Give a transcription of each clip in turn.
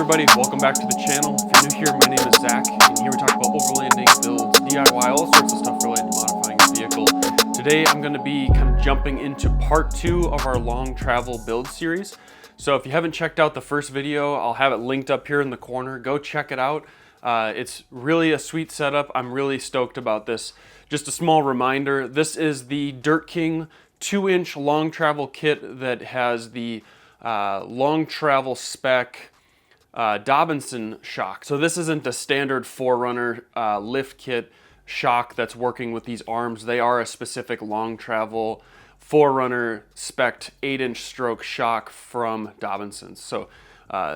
everybody, welcome back to the channel. If you're new here, my name is Zach, and here we talk about overlanding, builds, DIY, all sorts of stuff related to modifying your vehicle. Today I'm going to be kind of jumping into part 2 of our long travel build series. So if you haven't checked out the first video, I'll have it linked up here in the corner. Go check it out. It's really a sweet setup. I'm really stoked about this. Just a small reminder, this is the Dirt King 2-inch long travel kit that has the long travel spec Dobinson shock. So this isn't a standard 4Runner lift kit shock that's working with these arms. They are a specific long travel 4Runner spec 8-inch stroke shock from Dobinson. So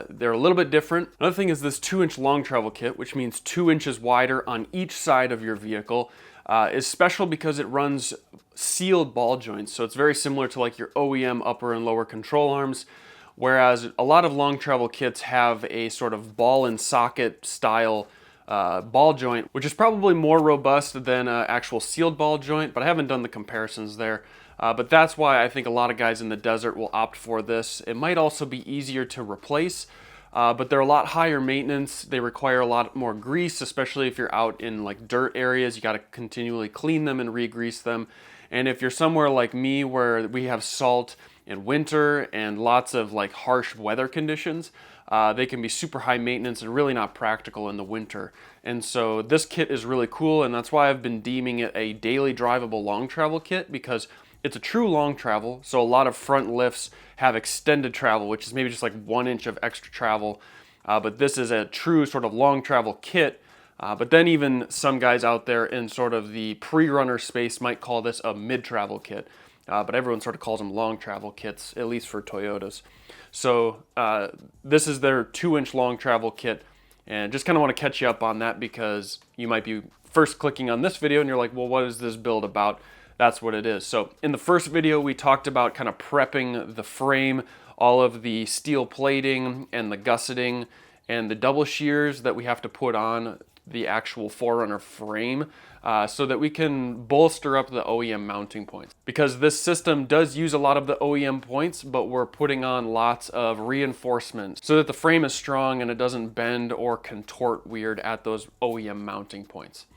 they're a little bit different. Another thing is this 2-inch long travel kit, which means 2 inches wider on each side of your vehicle, is special because it runs sealed ball joints. So it's very similar to like your OEM upper and lower control arms, whereas a lot of long travel kits have a sort of ball and socket style ball joint, which is probably more robust than an actual sealed ball joint, but I haven't done the comparisons there. But that's why I think a lot of guys in the desert will opt for this. It might also be easier to replace, but they're a lot higher maintenance. They require a lot more grease, especially if you're out in like dirt areas. You got to continually clean them and re-grease them. And if you're somewhere like me where we have salt in winter and lots of like harsh weather conditions, they can be super high maintenance and really not practical in the winter. And so this kit is really cool, and that's why I've been deeming it a daily drivable long travel kit, because it's a true long travel. So a lot of front lifts have extended travel, which is maybe just like 1 inch of extra travel. But this is a true sort of long travel kit. But then even some guys out there in sort of the pre-runner space might call this a mid-travel kit. But everyone sort of calls them long travel kits, at least for Toyotas. So this is their 2-inch long travel kit. And just kind of want to catch you up on that, because you might be first clicking on this video and you're like, well, what is this build about? That's what it is. So in the first video, we talked about kind of prepping the frame, all of the steel plating and the gusseting and the double shears that we have to put on the actual 4Runner frame, so that we can bolster up the OEM mounting points. Because this system does use a lot of the OEM points, but we're putting on lots of reinforcement so that the frame is strong and it doesn't bend or contort weird at those OEM mounting points.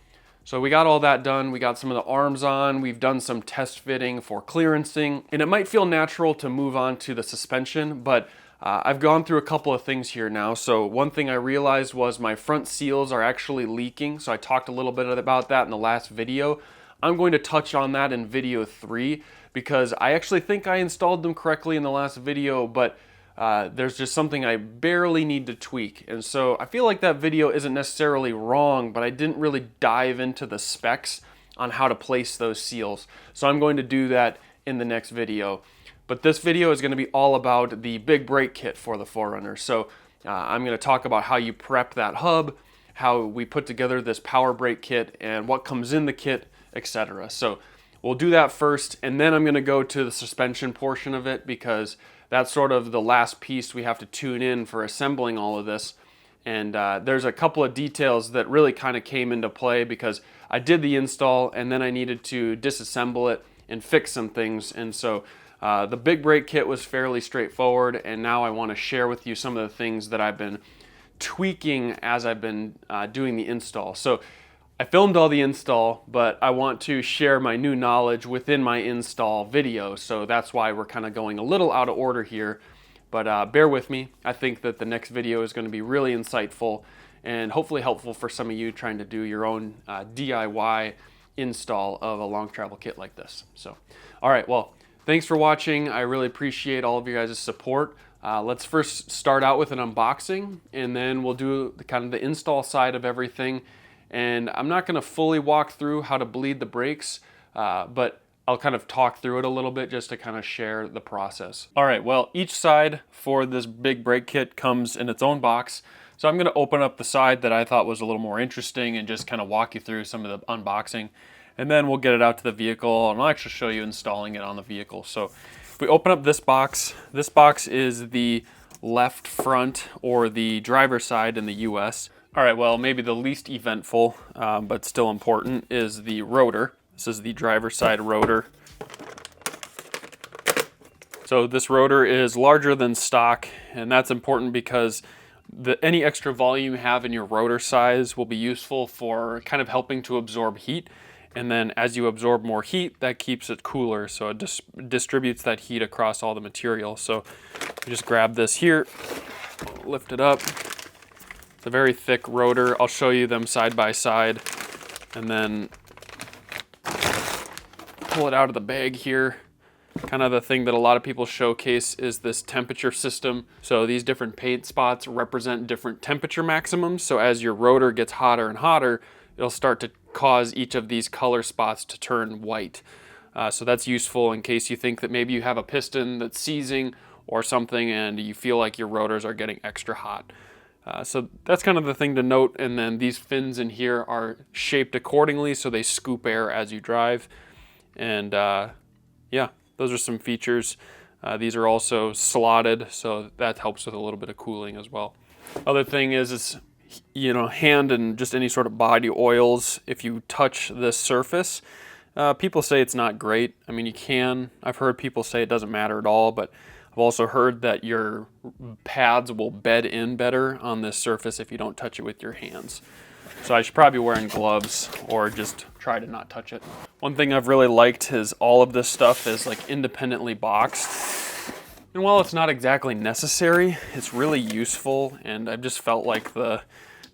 So we got all that done. We got some of the arms on. We've done some test fitting for clearancing, and it might feel natural to move on to the suspension, but I've gone through a couple of things here now. So one thing I realized was my front seals are actually leaking. So I talked a little bit about that in the last video. I'm going to touch on that in video 3, because I actually think I installed them correctly in the last video, but there's just something I barely need to tweak. And so I feel like that video isn't necessarily wrong, but I didn't really dive into the specs on how to place those seals. So I'm going to do that in the next video. But this video is going to be all about the big brake kit for the 4Runner. So I'm going to talk about how you prep that hub, how we put together this power brake kit, and what comes in the kit, etc. So we'll do that first, and then I'm going to go to the suspension portion of it, because that's sort of the last piece we have to tune in for assembling all of this. And there's a couple of details that really kind of came into play, because I did the install and then I needed to disassemble it and fix some things. And so the big brake kit was fairly straightforward, and now I want to share with you some of the things that I've been tweaking as I've been doing the install. So I filmed all the install, but I want to share my new knowledge within my install video, so that's why we're kind of going a little out of order here. But bear with me. I think that the next video is going to be really insightful and hopefully helpful for some of you trying to do your own DIY install of a long travel kit like this. So, all right, well, thanks for watching. I really appreciate all of you guys' support. Let's first start out with an unboxing, and then we'll do kind of the install side of everything. And I'm not going to fully walk through how to bleed the brakes, but I'll kind of talk through it a little bit just to kind of share the process. All right, well, each side for this big brake kit comes in its own box. So I'm going to open up the side that I thought was a little more interesting and just kind of walk you through some of the unboxing. And then we'll get it out to the vehicle, and I'll actually show you installing it on the vehicle. So if we open up this box is the left front, or the driver's side in the US. All right, well, maybe the least eventful, but still important, is the rotor. This is the driver's side rotor. So this rotor is larger than stock, and that's important because Any extra volume you have in your rotor size will be useful for kind of helping to absorb heat. And then as you absorb more heat, that keeps it cooler. So it distributes that heat across all the material. So you just grab this here, lift it up. It's a very thick rotor. I'll show you them side by side, and then pull it out of the bag here. Kind of the thing that a lot of people showcase is this temperature system. So these different paint spots represent different temperature maximums. So as your rotor gets hotter and hotter, it'll start to cause each of these color spots to turn white. So that's useful in case you think that maybe you have a piston that's seizing or something and you feel like your rotors are getting extra hot. So that's kind of the thing to note. And then these fins in here are shaped accordingly so they scoop air as you drive. And yeah, those are some features. These are also slotted, so that helps with a little bit of cooling as well. Other thing is hand and just any sort of body oils. If you touch this surface, people say it's not great. I mean, you can. I've heard people say it doesn't matter at all, but I've also heard that your pads will bed in better on this surface if you don't touch it with your hands. So I should probably be wearing gloves or just try to not touch it. One thing I've really liked is all of this stuff is like independently boxed. And while it's not exactly necessary, it's really useful, and I've just felt like the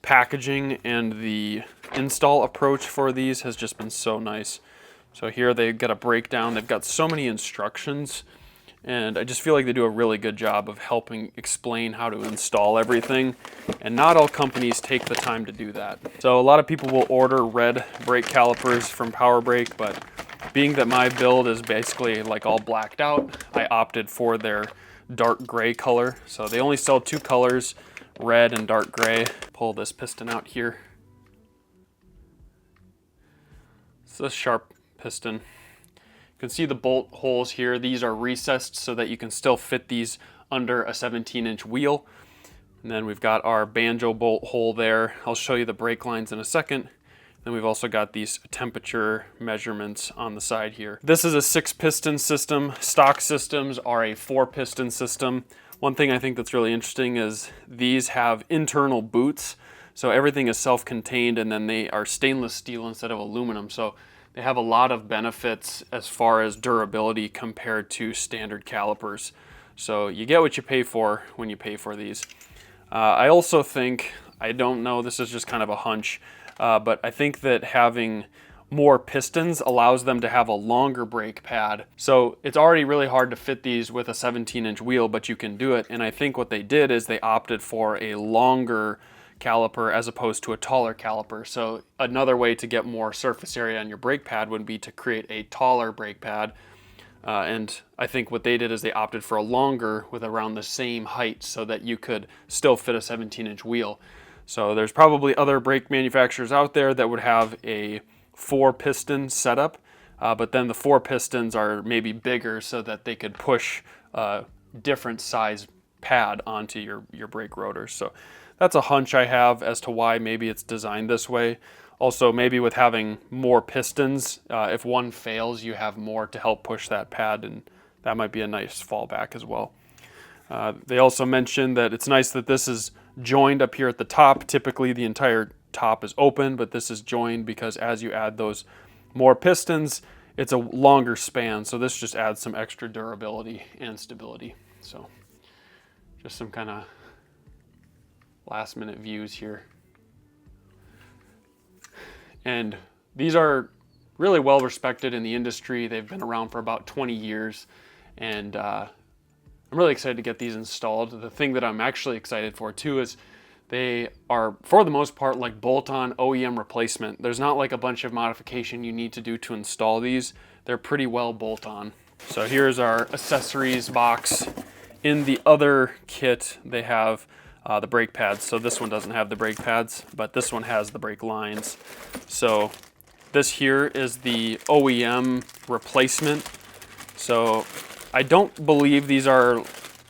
packaging and the install approach for these has just been so nice. So here they've got a breakdown, they've got so many instructions, and I just feel like they do a really good job of helping explain how to install everything, and not all companies take the time to do that. So a lot of people will order red brake calipers from Power Brake, but being that my build is basically like all blacked out, I opted for their dark gray color. So they only sell two colors, red and dark gray. Pull this piston out here. It's a sharp piston. You can see the bolt holes here. These are recessed so that you can still fit these under a 17-inch wheel. And then we've got our banjo bolt hole there. I'll show you the brake lines in a second. Then we've also got these temperature measurements on the side here. This is a 6-piston system. Stock systems are a 4-piston system. One thing I think that's really interesting is these have internal boots. So everything is self-contained, and then they are stainless steel instead of aluminum. So they have a lot of benefits as far as durability compared to standard calipers. So you get what you pay for when you pay for these. I also think, I don't know, this is just kind of a hunch, but I think that having more pistons allows them to have a longer brake pad. So it's already really hard to fit these with a 17-inch wheel, but you can do it. And I think what they did is they opted for a longer caliper as opposed to a taller caliper. So another way to get more surface area on your brake pad would be to create a taller brake pad. And I think what they did is they opted for a longer with around the same height so that you could still fit a 17-inch wheel. So there's probably other brake manufacturers out there that would have a 4-piston setup, but then the 4 pistons are maybe bigger so that they could push a different size pad onto your brake rotors. So that's a hunch I have as to why maybe it's designed this way. Also, maybe with having more pistons, if one fails, you have more to help push that pad, and that might be a nice fallback as well. They also mentioned that it's nice that this is joined up here at the top. Typically, the entire top is open, but this is joined because as you add those more pistons, it's a longer span. So this just adds some extra durability and stability. So just some kind of last minute views here. And these are really well respected in the industry. They've been around for about 20 years, and I'm really excited to get these installed. The thing that I'm actually excited for too is they are, for the most part, like bolt-on OEM replacement. There's not like a bunch of modification you need to do to install these. They're pretty well bolt-on. So here's our accessories box. In the other kit, they have the brake pads. So this one doesn't have the brake pads, but this one has the brake lines. So this here is the OEM replacement. So I don't believe these are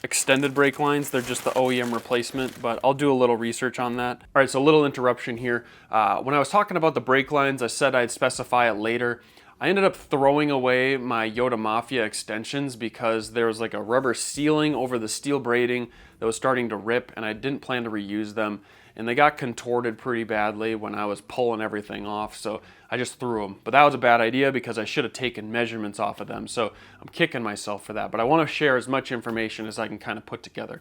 extended brake lines. They're just the OEM replacement, but I'll do a little research on that. All right, so a little interruption here. When I was talking about the brake lines, I said I'd specify it later. I ended up throwing away my Yoda Mafia extensions because there was like a rubber sealing over the steel braiding that was starting to rip, and I didn't plan to reuse them. And they got contorted pretty badly when I was pulling everything off, so I just threw them. But that was a bad idea because I should have taken measurements off of them, so I'm kicking myself for that. But I want to share as much information as I can kind of put together.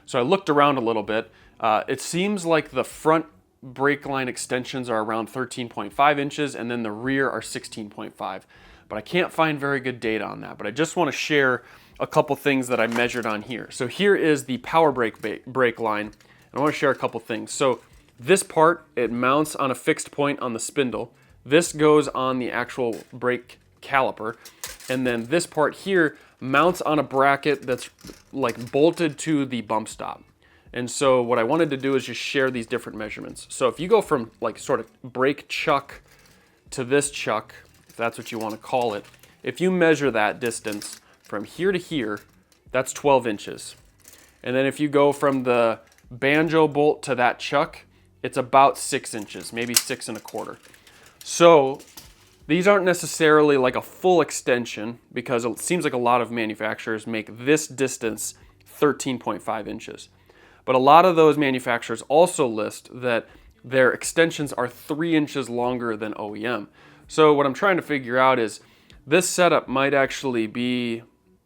So I looked around a little bit. It seems like the front brake line extensions are around 13.5 inches, and then the rear are 16.5. But I can't find very good data on that. But I just want to share a couple things that I measured on here. So here is the power brake line. I want to share a couple things. So this part, it mounts on a fixed point on the spindle. This goes on the actual brake caliper. And then this part here mounts on a bracket that's like bolted to the bump stop. And so what I wanted to do is just share these different measurements. So if you go from like sort of brake chuck to this chuck, if that's what you want to call it, if you measure that distance from here to here, that's 12 inches. And then if you go from the banjo bolt to that chuck, it's about 6 inches, maybe 6.25. So these aren't necessarily like a full extension because it seems like a lot of manufacturers make this distance 13.5 inches. But a lot of those manufacturers also list that their extensions are 3 inches longer than OEM. So what I'm trying to figure out is this setup might actually be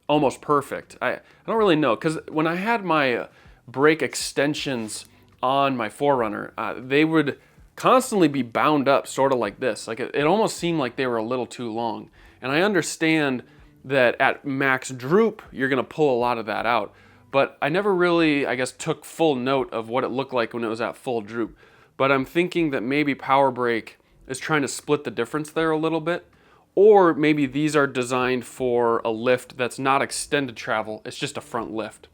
almost perfect. I don't really know, because when I had my brake extensions on my 4Runner, they would constantly be bound up sort of like this. Like it almost seemed like they were a little too long. And I understand that at max droop, you're gonna pull a lot of that out. But I never really, I guess, took full note of what it looked like when it was at full droop. But I'm thinking that maybe Power Brake is trying to split the difference there a little bit. Or maybe these are designed for a lift that's not extended travel, it's just a front lift.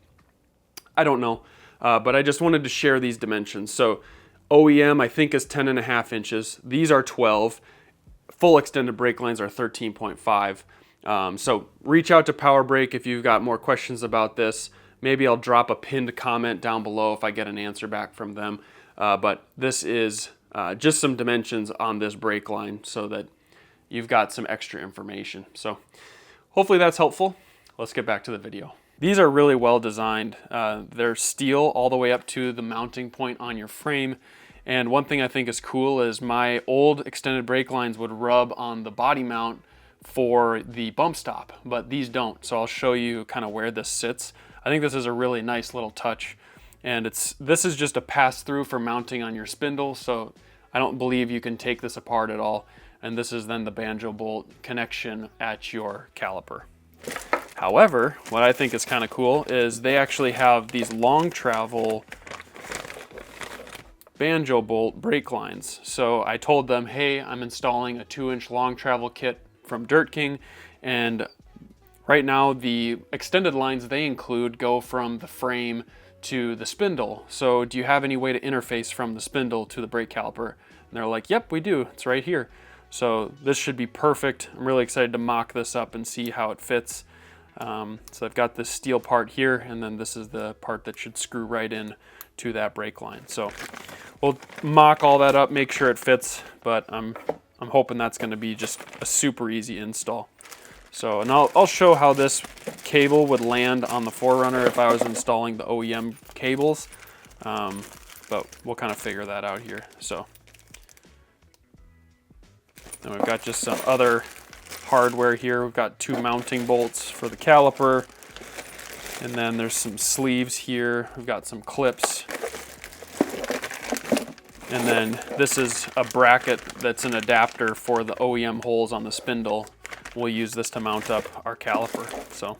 I don't know, but I just wanted to share these dimensions. So OEM, I think, is 10.5 inches. These are 12. Full extended brake lines are 13.5. So reach out to Power Brake if you've got more questions about this. Maybe I'll drop a pinned comment down below if I get an answer back from them. But this is just some dimensions on this brake line so that you've got some extra information. So hopefully that's helpful. Let's get back to the video. These are really well designed. They're steel all the way up to the mounting point on your frame. And one thing I think is cool is my old extended brake lines would rub on the body mount for the bump stop, but these don't. So I'll show you kind of where this sits. I think this is a really nice little touch. And this is just a pass-through for mounting on your spindle, so I don't believe you can take this apart at all. And this is then the banjo bolt connection at your caliper. However, what I think is kind of cool is they actually have these long travel banjo bolt brake lines. So I told them, hey, I'm installing a 2-inch long travel kit from Dirt King, and right now the extended lines they include go from the frame to the spindle. So do you have any way to interface from the spindle to the brake caliper? And they're like, yep, we do. It's right here. So this should be perfect. I'm really excited to mock this up and see how it fits. So I've got this steel part here, and then this is the part that should screw right in to that brake line. So we'll mock all that up, make sure it fits, but I'm hoping that's going to be just a super easy install. So, and I'll show how this cable would land on the 4Runner if I was installing the OEM cables, but we'll kind of figure that out here. So, and we've got just some other hardware here. We've got 2 mounting bolts for the caliper, and then there's some sleeves here. We've got some clips, and then this is a bracket that's an adapter for the OEM holes on the spindle. We'll use this to mount up our caliper. So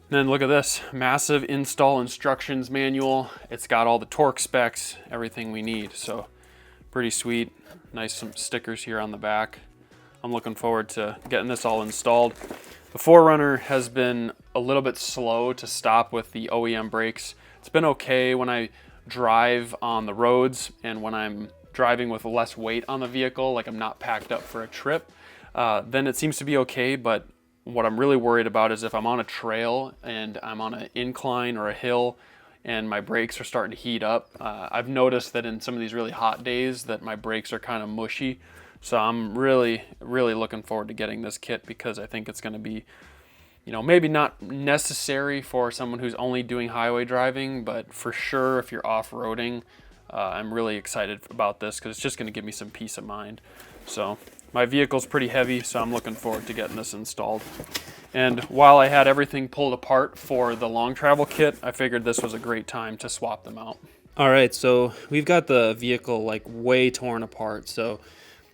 then look at this massive install instructions manual. It's got all the torque specs, everything we need. So pretty sweet. Nice, some stickers here on the back. I'm looking forward to getting this all installed. The 4Runner has been a little bit slow to stop with the OEM brakes. It's been okay when I drive on the roads and when I'm driving with less weight on the vehicle, like I'm not packed up for a trip. Then it seems to be okay, but what I'm really worried about is if I'm on a trail and I'm on an incline or a hill and my brakes are starting to heat up. I've noticed that in some of these really hot days that my brakes are kind of mushy. So I'm really looking forward to getting this kit, because I think it's going to be, you know, maybe not necessary for someone who's only doing highway driving, but for sure if you're off-roading, I'm really excited about this because it's just going to give me some peace of mind. So my vehicle's pretty heavy, so I'm looking forward to getting this installed. And while I had everything pulled apart for the long travel kit, I figured this was a great time to swap them out. All right, so we've got the vehicle like way torn apart, so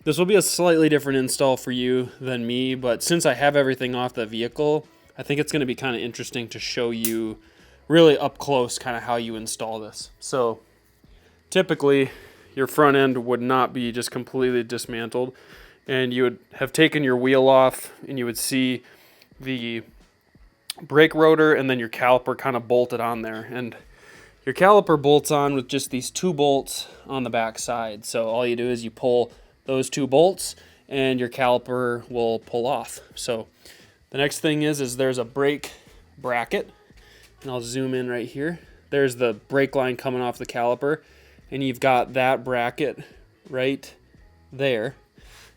this will be a slightly different install for you than me, but since I have everything off the vehicle, I think it's going to be kind of interesting to show you really up close kind of how you install this. So typically your front end would not be just completely dismantled, and you would have taken your wheel off and you would see the brake rotor and then your caliper kind of bolted on there. And your caliper bolts on with just these 2 bolts on the back side. So all you do is you pull those 2 bolts and your caliper will pull off. So the next thing is there's a brake bracket, and I'll zoom in right here. There's the brake line coming off the caliper, and you've got that bracket right there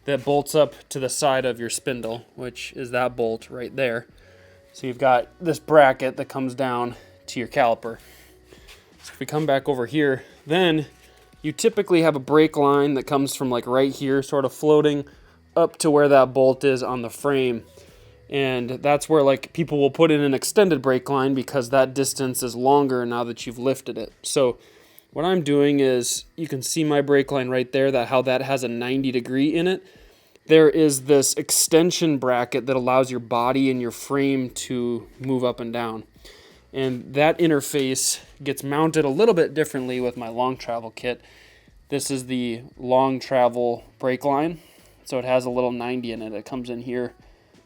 that bolts up to the side of your spindle, which is that bolt right there. So you've got this bracket that comes down to your caliper. So if we come back over here, then you typically have a brake line that comes from like right here, sort of floating up to where that bolt is on the frame. And that's where like people will put in an extended brake line because that distance is longer now that you've lifted it. So what I'm doing is, you can see my brake line right there, that how that has a 90-degree in it. There is this extension bracket that allows your body and your frame to move up and down. And that interface gets mounted a little bit differently with my long travel kit. This is the long travel brake line. So it has a little 90 in it. It comes in here,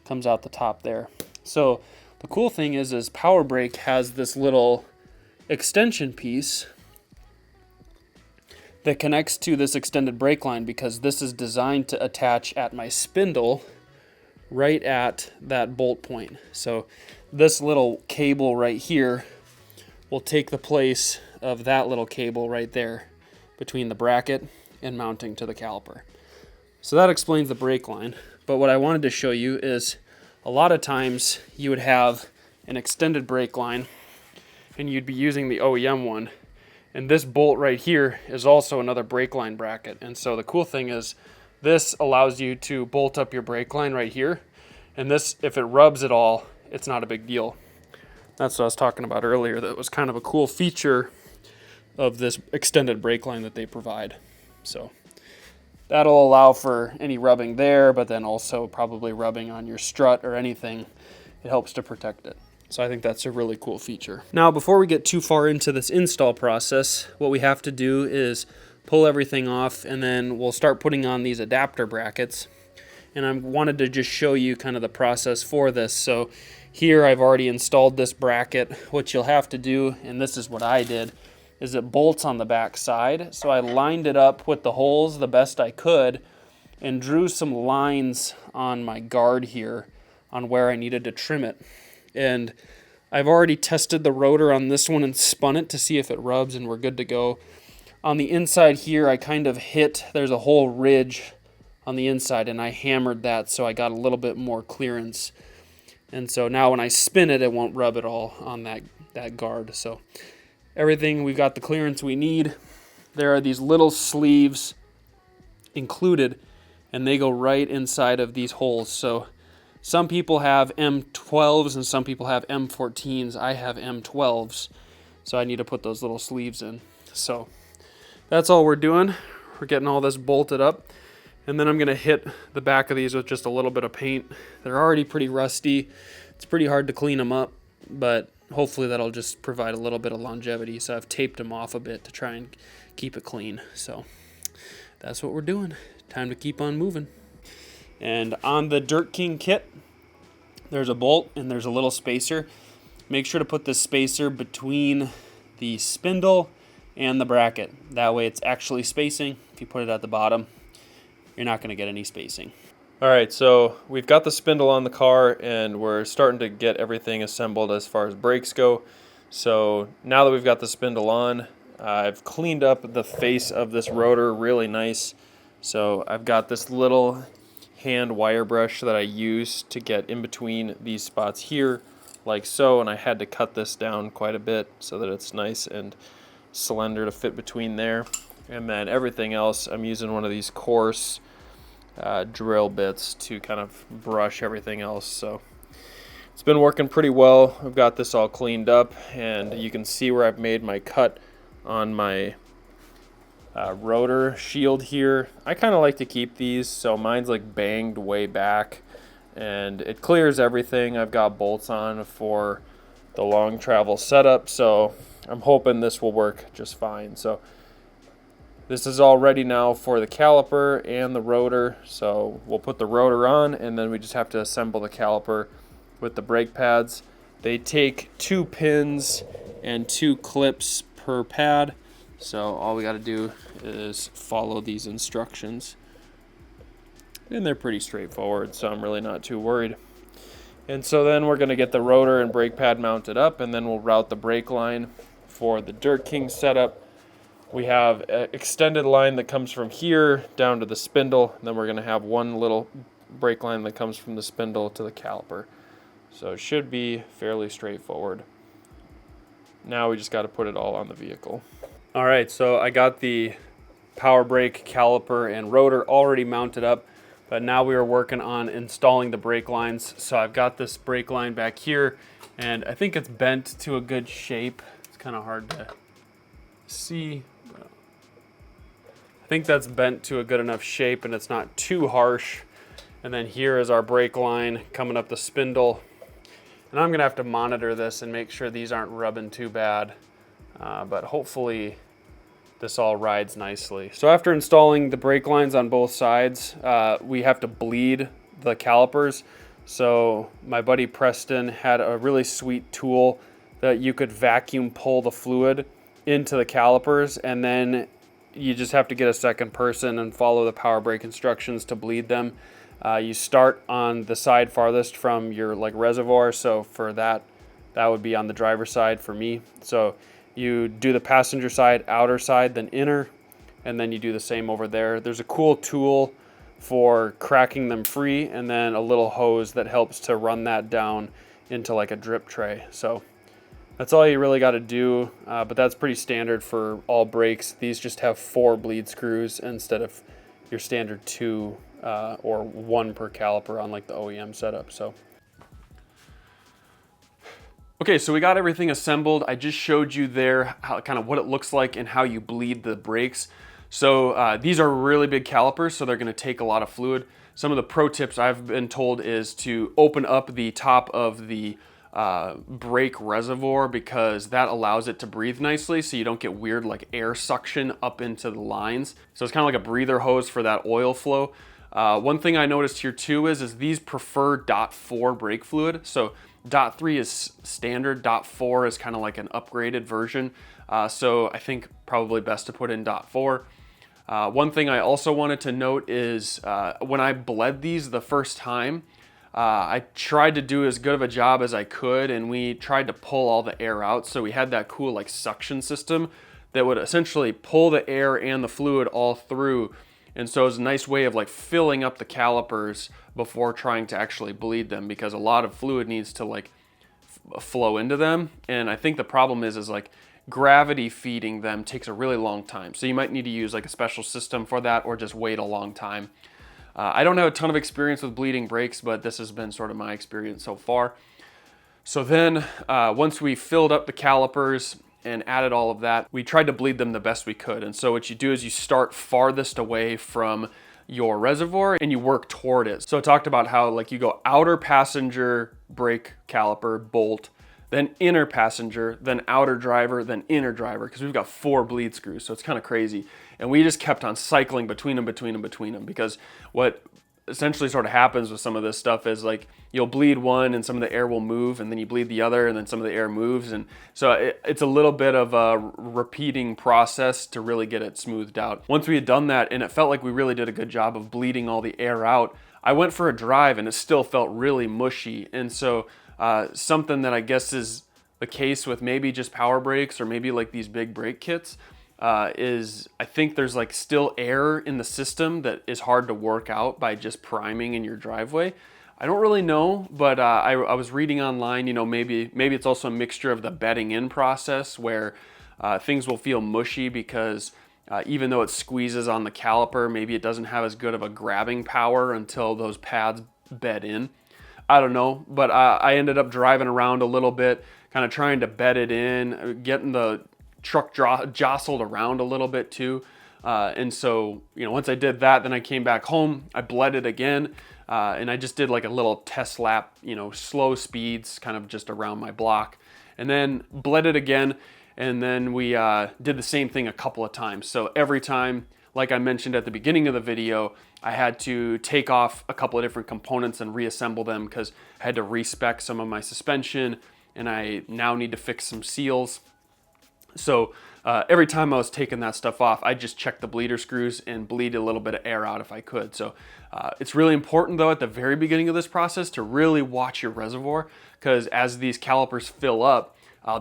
comes out the top there. So the cool thing is Power Brake has this little extension piece that connects to this extended brake line, because this is designed to attach at my spindle right at that bolt point. So this little cable right here will take the place of that little cable right there between the bracket and mounting to the caliper. So that explains the brake line. But what I wanted to show you is, a lot of times you would have an extended brake line and you'd be using the OEM one. And this bolt right here is also another brake line bracket. And so the cool thing is, this allows you to bolt up your brake line right here. And this, if it rubs at all, it's not a big deal. That's what I was talking about earlier. That was kind of a cool feature of this extended brake line that they provide. So that'll allow for any rubbing there, but then also probably rubbing on your strut or anything. It helps to protect it. So I think that's a really cool feature. Now, before we get too far into this install process, what we have to do is pull everything off, and then we'll start putting on these adapter brackets. And I wanted to just show you kind of the process for this. So here I've already installed this bracket. What you'll have to do, and this is what I did, is it bolts on the back side. So I lined it up with the holes the best I could and drew some lines on my guard here on where I needed to trim it. And I've already tested the rotor on this one and spun it to see if it rubs, and we're good to go. On the inside here, I kind of there's a whole ridge on the inside, and I hammered that so I got a little bit more clearance. And so now when I spin it, it won't rub at all on that guard. So everything, we've got the clearance we need. There are these little sleeves included, and they go right inside of these holes. So some people have M12s and some people have M14s. I have M12s, so I need to put those little sleeves in. So that's all we're doing. We're getting all this bolted up, and then I'm going to hit the back of these with just a little bit of paint. They're already pretty rusty. It's pretty hard to clean them up, but hopefully that'll just provide a little bit of longevity. So I've taped them off a bit to try and keep it clean. So that's what we're doing. Time to keep on moving. And on the Dirt King kit, there's a bolt and there's a little spacer. Make sure to put this spacer between the spindle and the bracket. That way it's actually spacing. If you put it at the bottom, you're not going to get any spacing. All right, so we've got the spindle on the car and we're starting to get everything assembled as far as brakes go. So now that we've got the spindle on, I've cleaned up the face of this rotor really nice. So I've got this little hand wire brush that I use to get in between these spots here, like so, and I had to cut this down quite a bit so that it's nice and slender to fit between there. And then everything else, I'm using one of these coarse drill bits to kind of brush everything else. So it's been working pretty well. I've got this all cleaned up, and you can see where I've made my cut on my rotor shield here. I kind of like to keep these, so mine's like banged way back, and it clears everything. I've got bolts on for the long travel setup, so I'm hoping this will work just fine. So this is all ready now for the caliper and the rotor. So we'll put the rotor on, and then we just have to assemble the caliper with the brake pads. They take 2 pins and 2 clips per pad. So all we got to do is follow these instructions. And they're pretty straightforward, so I'm really not too worried. And so then we're going to get the rotor and brake pad mounted up, and then we'll route the brake line for the Dirt King setup. We have an extended line that comes from here down to the spindle, and then we're going to have one little brake line that comes from the spindle to the caliper. So it should be fairly straightforward. Now we just got to put it all on the vehicle. All right, so I got the power brake, caliper, and rotor already mounted up, but now we are working on installing the brake lines. So I've got this brake line back here, and I think it's bent to a good shape. It's kind of hard to see. I think that's bent to a good enough shape, and it's not too harsh. And then here is our brake line coming up the spindle. And I'm gonna have to monitor this and make sure these aren't rubbing too bad, but hopefully this all rides nicely. So after installing the brake lines on both sides, we have to bleed the calipers. So my buddy Preston had a really sweet tool that you could vacuum pull the fluid into the calipers, and then you just have to get a second person and follow the power brake instructions to bleed them. You start on the side farthest from your reservoir, so for that would be on the driver's side for me. So you do the passenger side, outer side, then inner, and then you do the same over there. There's a cool tool for cracking them free, and then a little hose that helps to run that down into like a drip tray. So that's all you really got to do, but that's pretty standard for all brakes. These just have 4 bleed screws instead of your standard 2 or 1 per caliper on like the OEM setup. So okay, so we got everything assembled. I just showed you there how kind of what it looks like and how you bleed the brakes. So these are really big calipers, so they're going to take a lot of fluid. Some of the pro tips I've been told is to open up the top of the brake reservoir, because that allows it to breathe nicely, so you don't get weird like air suction up into the lines. So it's kind of like a breather hose for that oil flow. One thing I noticed here too is these prefer .4 brake fluid. So .3 is standard, .4 is kind of like an upgraded version. So I think probably best to put in .4. One thing I also wanted to note is when I bled these the first time, I tried to do as good of a job as I could, and we tried to pull all the air out. So we had that cool like suction system that would essentially pull the air and the fluid all through. And so it's a nice way of like filling up the calipers before trying to actually bleed them, because a lot of fluid needs to like flow into them. And I think the problem is like gravity feeding them takes a really long time. So you might need to use like a special system for that, or just wait a long time. I don't have a ton of experience with bleeding brakes, but this has been sort of my experience so far. So then once we filled up the calipers and added all of that, we tried to bleed them the best we could. And so what you do is you start farthest away from your reservoir and you work toward it. So I talked about how like you go outer passenger brake caliper bolt, then inner passenger, then outer driver, then inner driver, because we've got 4 bleed screws, so it's kind of crazy. And we just kept on cycling between them, because what essentially sort of happens with some of this stuff is like you'll bleed one and some of the air will move, and then you bleed the other and then some of the air moves. And so it's a little bit of a repeating process to really get it smoothed out. Once we had done that and it felt like we really did a good job of bleeding all the air out, I went for a drive and it still felt really mushy. And so something that I guess is the case with maybe just power brakes or maybe like these big brake kits is I think there's like still air in the system that is hard to work out by just priming in your driveway. I don't really know, but I was reading online, you know, maybe it's also a mixture of the bedding in process where things will feel mushy because even though it squeezes on the caliper, maybe it doesn't have as good of a grabbing power until those pads bed in. I don't know, but I ended up driving around a little bit, kind of trying to bed it in, getting the truck jostled around a little bit too. And so, you know, once I did that, then I came back home, I bled it again, and I just did like a little test lap, you know, slow speeds, kind of just around my block, and then bled it again. And then we did the same thing a couple of times. So every time, like I mentioned at the beginning of the video, I had to take off a couple of different components and reassemble them because I had to respec some of my suspension, and I now need to fix some seals. So every time I was taking that stuff off, I just checked the bleeder screws and bleed a little bit of air out if I could. So it's really important though at the very beginning of this process to really watch your reservoir, because as these calipers fill up,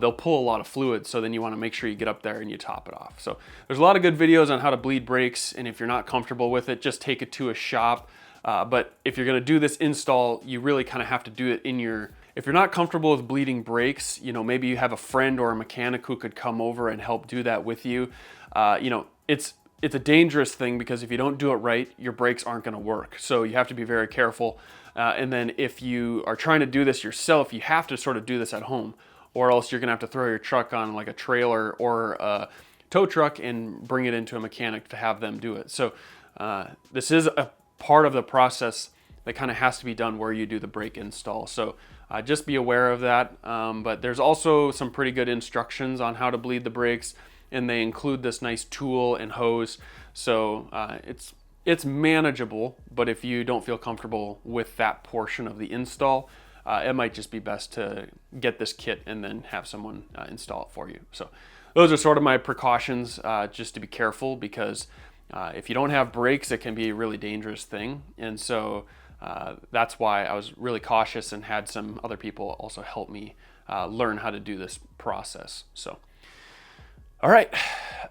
they'll pull a lot of fluid. So then you want to make sure you get up there and you top it off. So there's a lot of good videos on how to bleed brakes, and if you're not comfortable with it, just take it to a shop. But if you're going to do this install, you really kind of have to do it in your... If you're not comfortable with bleeding brakes, you know, maybe you have a friend or a mechanic who could come over and help do that with you. You know, it's a dangerous thing because if you don't do it right, your brakes aren't going to work. So you have to be very careful. And then if you are trying to do this yourself, you have to sort of do this at home, or else you're going to have to throw your truck on like a trailer or a tow truck and bring it into a mechanic to have them do it. So this is a part of the process that kind of has to be done where you do the brake install. So just be aware of that. But there's also some pretty good instructions on how to bleed the brakes, and they include this nice tool and hose. So it's manageable, but if you don't feel comfortable with that portion of the install, it might just be best to get this kit and then have someone install it for you. So those are sort of my precautions, just to be careful, because if you don't have brakes, it can be a really dangerous thing. And so that's why I was really cautious and had some other people also help me learn how to do this process. So, all right,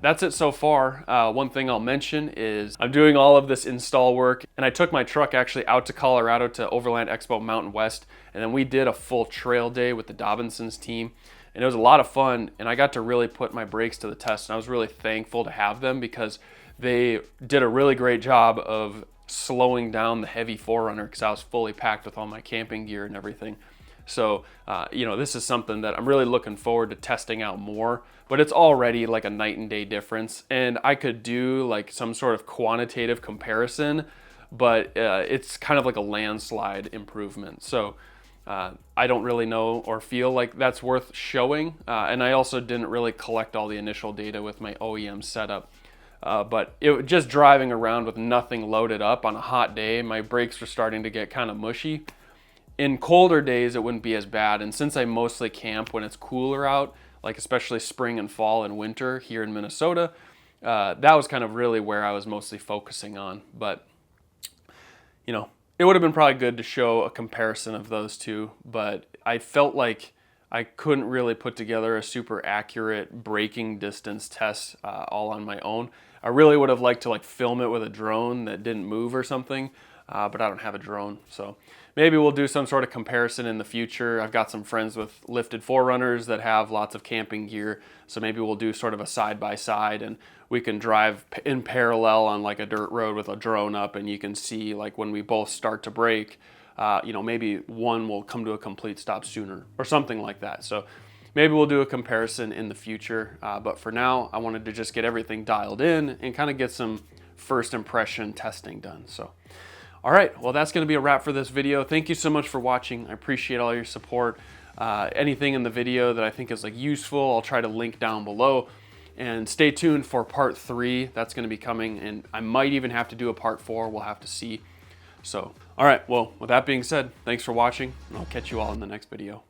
that's it so far. One thing I'll mention is I'm doing all of this install work, and I took my truck actually out to Colorado to Overland Expo Mountain West, and then we did a full trail day with the Dobinsons team, and it was a lot of fun, and I got to really put my brakes to the test, and I was really thankful to have them because they did a really great job of slowing down the heavy 4Runner because I was fully packed with all my camping gear and everything. So, you know, this is something that I'm really looking forward to testing out more, but it's already like a night and day difference. And I could do like some sort of quantitative comparison, but it's kind of like a landslide improvement. So I don't really know or feel like that's worth showing. And I also didn't really collect all the initial data with my OEM setup. But just driving around with nothing loaded up on a hot day, my brakes were starting to get kind of mushy. In colder days, it wouldn't be as bad. And since I mostly camp when it's cooler out, like especially spring and fall and winter here in Minnesota, that was kind of really where I was mostly focusing on. But, you know, it would have been probably good to show a comparison of those two, but I felt like I couldn't really put together a super accurate braking distance test all on my own. I really would have liked to like film it with a drone that didn't move or something, but I don't have a drone. So maybe we'll do some sort of comparison in the future. I've got some friends with lifted 4Runners that have lots of camping gear, so maybe we'll do sort of a side-by-side and we can drive in parallel on like a dirt road with a drone up, and you can see like when we both start to brake, you know, maybe one will come to a complete stop sooner or something like that. So maybe we'll do a comparison in the future, but for now I wanted to just get everything dialed in and kind of get some first impression testing done. So all right, well, that's going to be a wrap for this video. Thank you so much for watching. I appreciate all your support. Anything in the video that I think is like useful, I'll try to link down below. And stay tuned for part 3. That's going to be coming, and I might even have to do a part 4. We'll have to see. So, all right, well, with that being said, thanks for watching, and I'll catch you all in the next video.